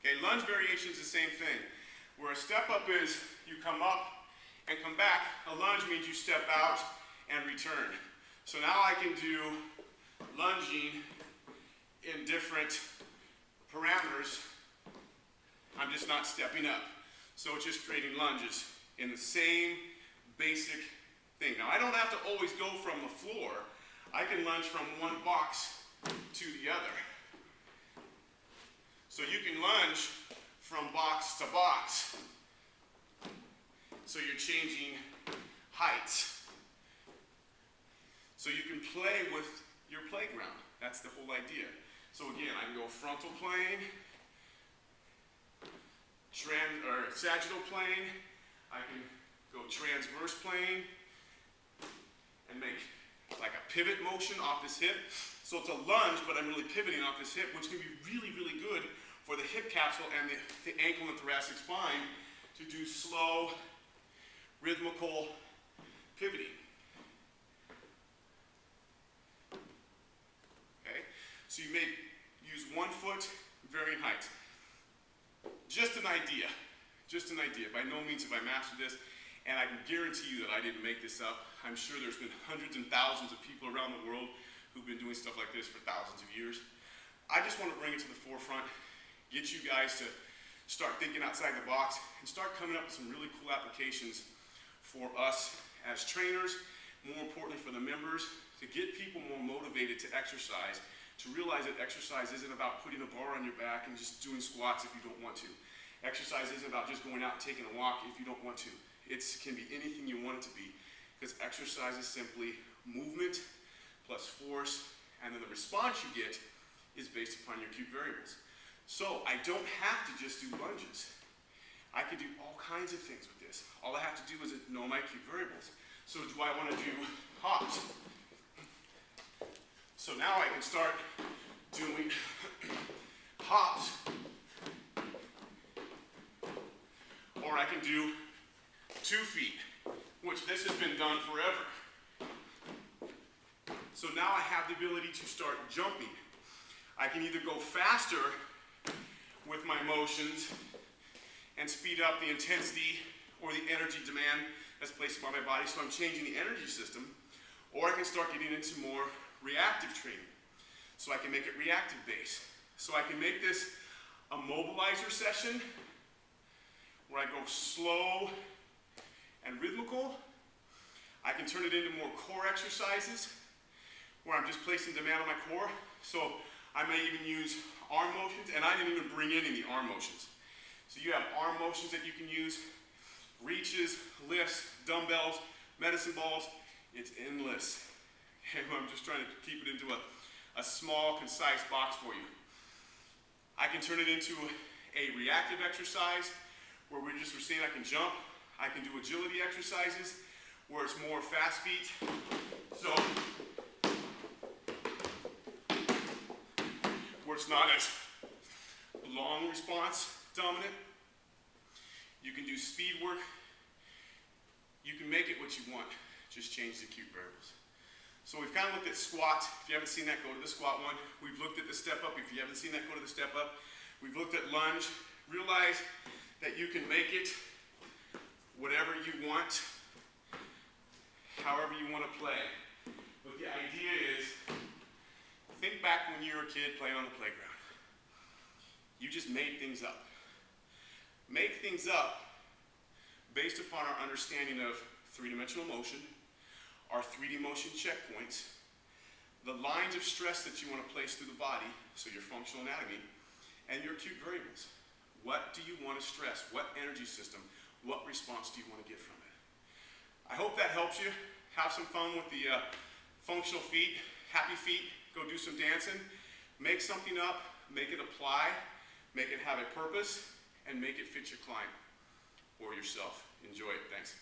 Okay, lunge variation is the same thing. Where a step up is you come up and come back, a lunge means you step out and return. So now I can do lunging in different parameters. I'm just not stepping up. So it's just creating lunges in the same basic thing. Now I don't have to always go from the floor. I can lunge from one box to the other. So you can lunge from box to box. So you're changing heights. So you can play with your playground. That's the whole idea. So again, I can go frontal plane, sagittal plane, I can go transverse plane, and make like a pivot motion off this hip. So it's a lunge, but I'm really pivoting off this hip, which can be really, really good for the hip capsule and the ankle and thoracic spine to do slow, rhythmical pivoting. Okay? So you may use one foot, varying heights. Just an idea. Just an idea. By no means have I mastered this, and I can guarantee you that I didn't make this up. I'm sure there's been hundreds and thousands of people around the world who've been doing stuff like this for thousands of years. I just want to bring it to the forefront, get you guys to start thinking outside the box, and start coming up with some really cool applications for us as trainers, more importantly for the members, to get people more motivated to exercise, to realize that exercise isn't about putting a bar on your back and just doing squats if you don't want to. Exercise isn't about just going out and taking a walk if you don't want to. It can be anything you want it to be, because exercise is simply movement plus force, and then the response you get is based upon your cue variables. So I don't have to just do lunges. I can do all kinds of things with this. All I have to do is know my cue variables. So do I want to do hops? So now I can start doing hops. Or I can do 2 feet, which this has been done forever. So now I have the ability to start jumping. I can either go faster with my motions and speed up the intensity or the energy demand that's placed upon my body, so I'm changing the energy system, or I can start getting into more reactive training. So I can make it reactive based. So I can make this a mobilizer session where I go slow and rhythmical. I can turn it into more core exercises where I'm just placing demand on my core. So I may even use arm motions, and I didn't even bring in any arm motions. So you have arm motions that you can use, reaches, lifts, dumbbells, medicine balls. It's endless. Okay, I'm just trying to keep it into a small, concise box for you. I can turn it into a reactive exercise where we're seeing I can jump. I can do agility exercises where it's more fast feet. So where it's not as long response dominant. You can do speed work. You can make it what you want. Just change the cue variables. So we've kind of looked at squat. If you haven't seen that, go to the squat one. We've looked at the step up. If you haven't seen that, go to the step up. We've looked at lunge. Realize that you can make it whatever you want, however you want to play. But the idea is, think back when you were a kid playing on the playground. You just made things up. Make things up based upon our understanding of three-dimensional motion, our 3D motion checkpoints, the lines of stress that you want to place through the body, so your functional anatomy, and your cue variables. What do you want to stress? What energy system? What response do you want to get from it? I hope that helps you. Have some fun with the functional feet, happy feet. Go do some dancing. Make something up, make it apply, make it have a purpose, and make it fit your client or yourself. Enjoy it. Thanks.